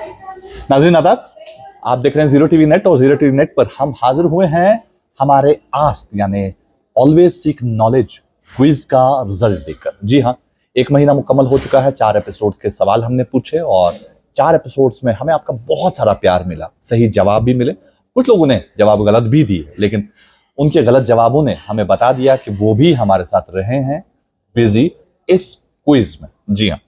नाज़रीन आदाब, आप देख रहे हैं जीरो टीवी नेट और जीरो टीवी नेट पर हम हाजिर हुए हैं हमारे आस्क यानी ऑलवेज सीक नॉलेज क्विज का रिजल्ट देकर। जी हाँ, एक महीना मुकम्मल हो चुका है। 4 एपिसोड्स के सवाल हमने पूछे और 4 एपिसोड्स में हमें आपका बहुत सारा प्यार मिला, सही जवाब भी मिले। कुछ लोगों ने जवाब गलत भी दिए, लेकिन उनके गलत जवाबों ने हमें बता दिया कि वो भी हमारे साथ रहे हैं बिजी इस क्विज में। जी हाँ,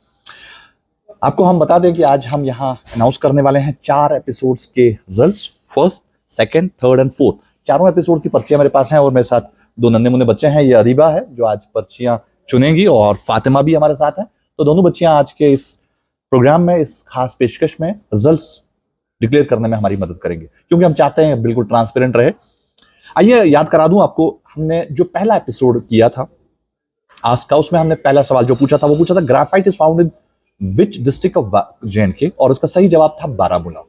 आपको हम बता दें कि आज हम यहाँ अनाउंस करने वाले हैं 4 एपिसोड्स के results, first, second, third and fourth. चारों एपिसोड की पर्चियां मेरे पास हैं और मेरे साथ 2 नन्हे मुन्ने बच्चे हैं। ये अदीबा है जो आज पर्चियां चुनेंगी और फातिमा भी हमारे साथ है। तो दोनों बच्चियां आज के इस प्रोग्राम में, इस खास पेशकश में रिजल्ट्स डिक्लेयर करने में हमारी मदद करेंगे, क्योंकि हम चाहते हैं बिल्कुल ट्रांसपेरेंट रहे। आइए याद करा दूं आपको, हमने जो पहला एपिसोड किया था आज का, उसमें हमने पहला सवाल जो पूछा था वो पूछा था graphite is found in which district of J&K, और उसका सही जवाब था बारामूला।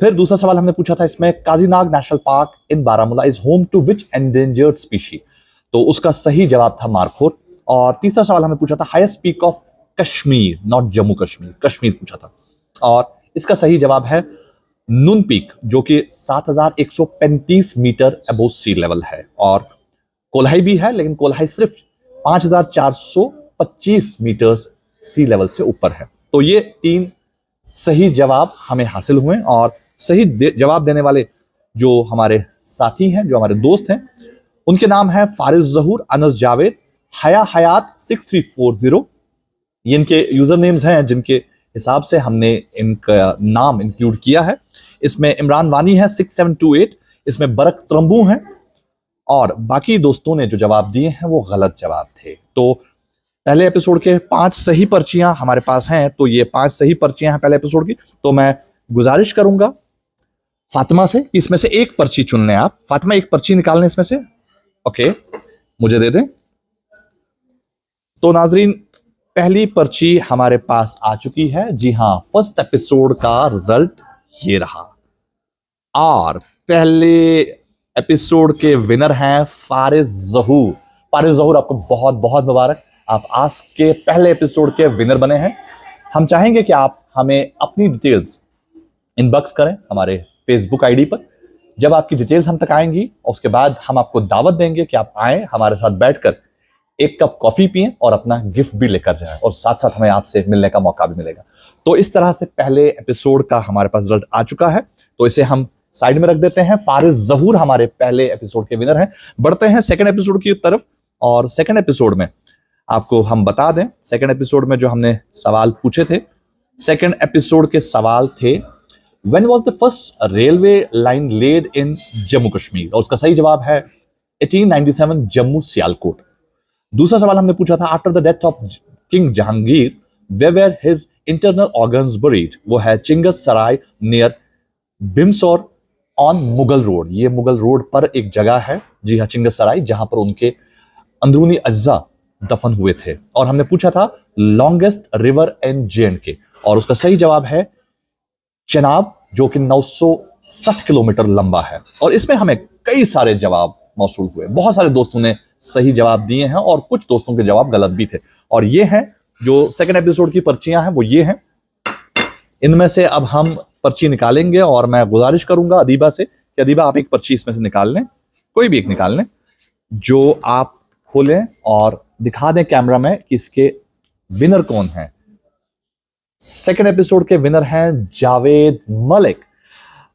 फिर दूसरा सवाल हमने पूछा था इसमें Kazinag national park in Baramulla is home to which endangered species, तो उसका सही जवाब था मारखोर। और तीसरा सवाल हमने पूछा था highest peak of Kashmir, not Jammu Kashmir, Kashmir पूछा था, और इसका सही जवाब है नून पीक, जो कि 7135 मीटर अबोव सी लेवल है। और कोल्हाई भी है, लेकिन कोल्हाई सिर्फ 5425 मीटर सी लेवल से ऊपर है। तो ये 3 सही जवाब हमें हासिल हुए, और सही जवाब देने वाले जो हमारे साथी हैं, जो हमारे दोस्त हैं, उनके नाम है फारिज जहूर, अनस जावेद, हया हयात 6340। ये इनके यूजर नेम्स हैं जिनके हिसाब से हमने इनका नाम इंक्लूड किया है। इसमें इमरान वानी है 6728, इसमें बरक त्रंबू हैं, और बाकी दोस्तों ने जो जवाब दिए हैं वो गलत जवाब थे। तो पहले एपिसोड के 5 सही पर्चियां हमारे पास हैं, तो ये 5 सही पर्चियां हैं पहले एपिसोड की। तो मैं गुजारिश करूंगा फातिमा से कि इसमें से एक पर्ची चुन लें आप। फातिमा, एक पर्ची निकाल लें इसमें से। ओके, मुझे दे दें। तो नाजरीन, पहली पर्ची हमारे पास आ चुकी है। जी हां, फर्स्ट एपिसोड का रिजल्ट ये रहा, और पहले एपिसोड के विनर हैं फारिज जहूर। फारिज जहूर, आपको बहुत बहुत मुबारक, आप आज के पहले एपिसोड के विनर बने हैं। हम चाहेंगे कि आप हमें अपनी डिटेल्स इनबॉक्स करें हमारे फेसबुक आईडी पर। जब आपकी डिटेल्स हम तक आएंगी, उसके बाद हम आपको दावत देंगे कि आप आएं, हमारे साथ बैठकर एक कप कॉफी पिएं और अपना गिफ्ट भी लेकर जाएं, और साथ साथ हमें आपसे मिलने का मौका भी मिलेगा। तो इस तरह से पहले एपिसोड का हमारे पास रिजल्ट आ चुका है, तो इसे हम साइड में रख देते हैं। फारिज जहूर हमारे पहले एपिसोड के विनर हैं। बढ़ते हैं सेकेंड एपिसोड की तरफ, और सेकेंड एपिसोड में आपको हम बता दें, सेकंड एपिसोड में जो हमने सवाल पूछे थे, सेकंड एपिसोड के सवाल थे when was the first railway line laid in Jammu Kashmir, और उसका सही जवाब है 1897 जम्मू सियालकोट। दूसरा सवाल हमने पूछा था after the death of king Jahangir where were his internal organs buried, वो है चिंगस सराय नियर बिमसौर ऑन मुगल रोड। ये मुगल रोड पर एक जगह है, जी हाँ, चिंगस सराय, जहां पर उनके अंदरूनी अज्जा दफन हुए थे। और हमने पूछा था लॉन्गेस्ट रिवर इन J&K, और उसका सही जवाब है चेनाब, जो कि 960 किलोमीटर लंबा है। और इसमें हमें कई सारे जवाब मौसूल हुए, बहुत सारे दोस्तों ने सही जवाब दिए हैं और कुछ दोस्तों के जवाब गलत भी थे। और ये हैं जो सेकंड एपिसोड की पर्चियां हैं, वो ये हैं। इनमें से अब हम पर्ची निकालेंगे, और मैं गुजारिश करूंगा अदीबा से कि अदीबा आप एक पर्ची इसमें से निकाल लें, कोई भी एक निकाल लें, जो आप खोलें और दिखा दें कैमरा में कि इसके विनर कौन हैं। सेकंड एपिसोड के विनर हैं जावेद मलिक।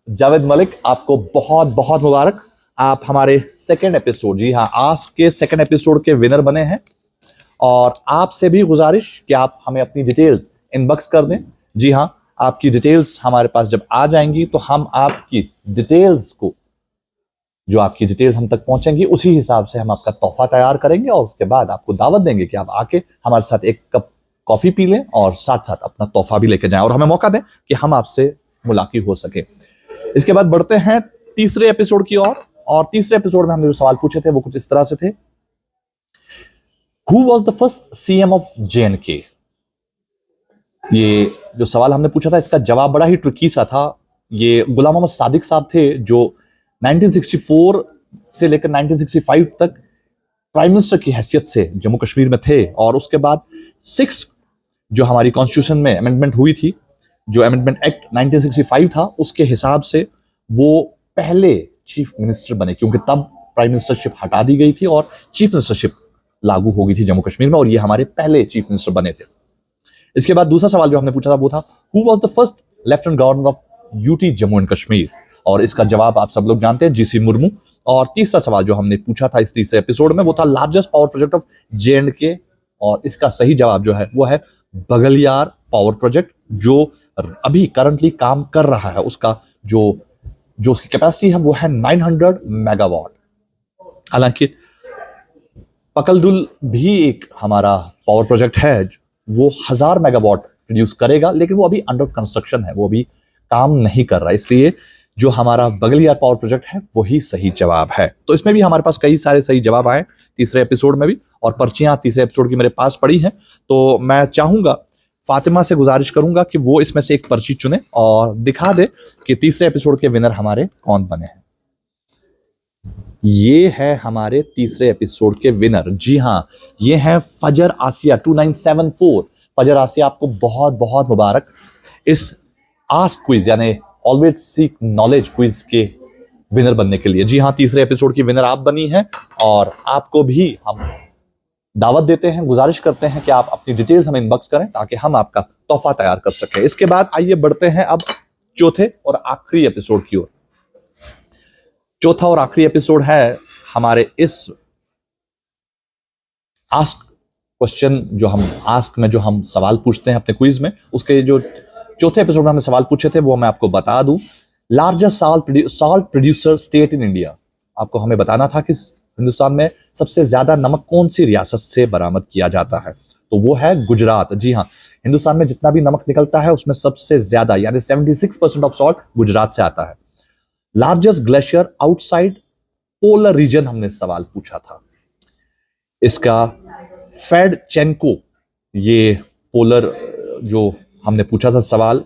जावेद मलिक, आपको बहुत बहुत मुबारक, आप हमारे सेकंड एपिसोड, जी हाँ, आज के सेकंड एपिसोड के विनर बने हैं। और आपसे भी गुजारिश कि आप हमें अपनी डिटेल्स इनबॉक्स कर दें। जी हाँ, आपकी डिटेल्स हमारे पास जब आ जाएंगी तो हम आपकी डिटेल्स को, जो आपकी डिटेल्स हम तक पहुंचेंगी, उसी हिसाब से हम आपका तोहफा तैयार करेंगे, और उसके बाद आपको दावत देंगे कि आप आके हमारे साथ एक कप कॉफी पी लें और साथ साथ अपना तोहफा भी लेके जाएं, और हमें मौका दें कि हम आपसे मुलाकात हो सके। इसके बाद बढ़ते हैं तीसरे एपिसोड की ओर, और तीसरे एपिसोड में हमने जो सवाल पूछे थे वो कुछ इस तरह से थे। Who was the first CM of J&K? ये जो सवाल हमने पूछा था, इसका जवाब बड़ा ही ट्रिकी सा था। ये गुलाम मोहम्मद सादिक साहब थे, जो 1964 से लेकर 1965 तक प्राइम मिनिस्टर की हैसियत से जम्मू कश्मीर में थे। और उसके बाद 6 जो हमारी कॉन्स्टिट्यूशन में अमेंडमेंट हुई थी, जो अमेंडमेंट एक्ट 1965 था उसके हिसाब से वो पहले चीफ मिनिस्टर बने, क्योंकि तब प्राइम मिनिस्टरशिप हटा दी गई थी और चीफ मिनिस्टरशिप लागू हो गई थी जम्मू कश्मीर में, और ये हमारे पहले चीफ मिनिस्टर बने थे। इसके बाद दूसरा सवाल जो हमने पूछा था वो था who was the first lieutenant governor of UT Jammu and Kashmir, और इसका जवाब आप सब लोग जानते हैं, जीसी मुर्मू। और तीसरा सवाल जो हमने पूछा था इस तीसरे एपिसोड में वो था largest power project of JNK, और इसका सही जवाब जो है वो है बगलियार पावर प्रोजेक्ट, जो अभी करंटली काम कर रहा है। उसका जो उसकी कैपेसिटी है वो है 900 मेगावाट। हालांकि पकलदुल भी एक हमारा पावर प्रोजेक्ट है, वो 1000 मेगावाट प्रोड्यूस करेगा, लेकिन वो अभी अंडर कंस्ट्रक्शन है, वो अभी काम नहीं कर रहा, इसलिए जो हमारा बगलियार पावर प्रोजेक्ट है वही सही जवाब है। तो इसमें भी हमारे पास कई सारे सही जवाब आए तीसरे एपिसोड में भी, और पर्चियां तीसरे एपिसोड की मेरे पास पड़ी हैं। तो मैं चाहूंगा, फातिमा से गुजारिश करूंगा कि वो इसमें से एक पर्ची चुने और दिखा दे कि तीसरे एपिसोड के विनर हमारे कौन बने हैं। ये है हमारे तीसरे एपिसोड के विनर। जी हाँ, ये है फजर आसिया 2974। फजर आसिया, आपको बहुत बहुत मुबारक इस आस्क क्विज यानी ऑलवेज सीक नॉलेज क्विज के विनर बनने के लिए। जी हाँ, तीसरे एपिसोड की विनर आप बनी हैं, और आपको भी हम दावत देते हैं, गुजारिश करते हैं कि आप अपनी डिटेल्स हमें इनबॉक्स करें ताकि हम आपका तोहफा तैयार कर सकें। इसके बाद आइए बढ़ते हैं अब चौथे और आखिरी एपिसोड की ओर। चौथा और आखिरी एपिसोड है हमारे इस आस्क क्वेश्चन, जो हम आस्क में जो हम सवाल पूछते हैं अपने क्विज में, उसके जो चौथे एपिसोड में हमने सवाल पूछे थे वो मैं आपको बता दूं। Largest salt producer state in India, आपको हमें बताना था कि हिंदुस्तान में सबसे ज्यादा नमक कौन सी रियासत से बरामद किया जाता है, तो वो है गुजरात। जी हाँ, हिंदुस्तान में जितना भी नमक निकलता है उसमें सबसे ज्यादा यानी 76% ऑफ सॉल्ट गुजरात से आता है। Largest glacier outside polar region हमने सवाल पूछा था, इसका फेडचेंको, ये पोलर जो हमने पूछा था सवाल,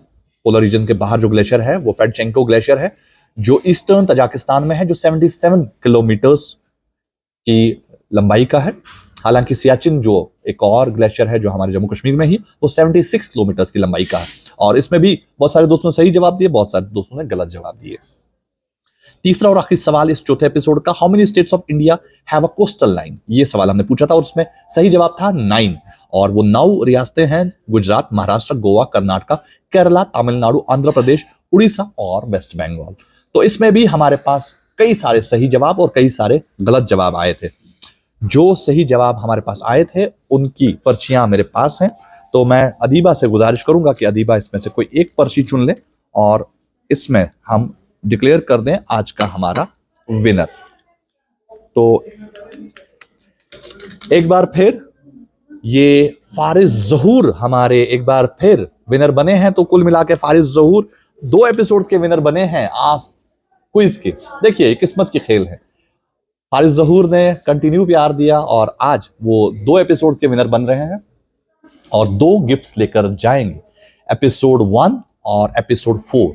पोलर रीजन के बाहर जो ग्लेशियर है वो फेडचेंको ग्लेशियर है, जो ईस्टर्न तजाकिस्तान में है, जो 77 किलोमीटर्स की लंबाई का है। हालांकि सियाचिन जो एक और ग्लेशियर है जो हमारे जम्मू कश्मीर में ही, वो 76 किलोमीटर की लंबाई का है। और इसमें भी बहुत सारे दोस्तों ने सही जवाब दिए, बहुत सारे दोस्तों ने गलत जवाब दिए। तीसरा और आखिरी सवाल इस चौथे एपिसोड का, how many states of India have a coastal line, ये सवाल हमने पूछा था और उसमें सही जवाब था 9, और वो 9 रियासतें हैं गुजरात, महाराष्ट्र, गोवा, कर्नाटक, केरला, तमिलनाडु, आंध्र प्रदेश, उड़ीसा और वेस्ट बंगाल। तो इसमें भी हमारे पास कई सारे सही जवाब और कई सारे गलत जवाब आए थे। जो सही जवाब हमारे पास आए थे उनकी पर्चियां मेरे पास हैं, तो मैं अदीबा से गुजारिश करूंगा कि अदीबा इसमें से कोई एक पर्ची चुन ले और इसमें हम डिक्लेयर कर दें आज का हमारा विनर। तो एक बार फिर ये फारिज जहूर हमारे एक बार फिर विनर बने हैं। तो कुल मिला के फारिज जहूर 2 एपिसोड के विनर बने हैं आस्क क्विज के। देखिए, किस्मत की खेल है, फारिज जहूर ने कंटिन्यू प्यार दिया और आज वो 2 एपिसोड के विनर बन रहे हैं और 2 गिफ्ट्स लेकर जाएंगे, एपिसोड 1 और एपिसोड 4।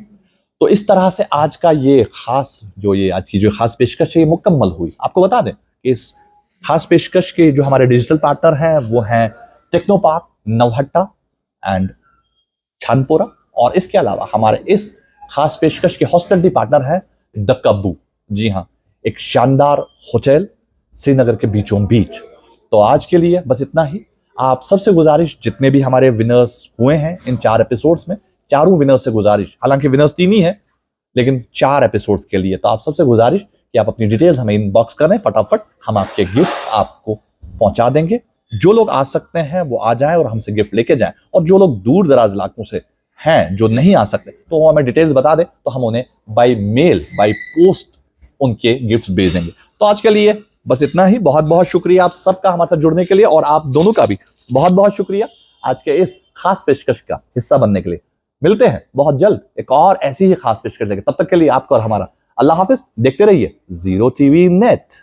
तो इस तरह से आज का ये खास आज की जो खास पेशकश है ये मुकम्मल हुई। आपको बता दें कि इस खास पेशकश के जो हमारे डिजिटल पार्टनर हैं वो हैं टेक्नोपार्क, नवहट्टा एंड छानपुरा, और इसके अलावा हमारे इस खास पेशकश के हॉस्पिटलिटी पार्टनर है द कब्बू। जी हाँ, एक शानदार होटल श्रीनगर के बीचों बीच। तो आज के लिए बस इतना ही। आप सबसे गुजारिश, जितने भी हमारे विनर्स हुए हैं इन 4 एपिसोड्स में, चारों विनर्स से गुजारिश, हालांकि विनर्स 3 ही हैं लेकिन 4 एपिसोड्स के लिए, तो आप सबसे गुजारिश कि आप अपनी डिटेल्स हमें इनबॉक्स करें फटाफट, हम आपके गिफ्ट्स आपको पहुंचा देंगे। जो लोग आ सकते हैं वो आ जाएं और हमसे गिफ्ट लेके जाएं, और जो लोग दूर दराज इलाकों से हैं जो नहीं आ सकते तो वो हमें डिटेल्स बता दें, तो हम उन्हें बाय मेल, बाय पोस्ट उनके गिफ्ट्स भेज देंगे। तो आज के लिए बस इतना ही। बहुत बहुत शुक्रिया आप सबका हमारे साथ जुड़ने के लिए, और आप दोनों का भी बहुत बहुत शुक्रिया आज के इस खास पेशकश का हिस्सा बनने के लिए। मिलते हैं बहुत जल्द एक और ऐसी ही खास पेशकश लेकर, तब तक के लिए आपको और हमारा अल्लाह हाफिज। देखते रहिए ज़ीरो टीवी नेट।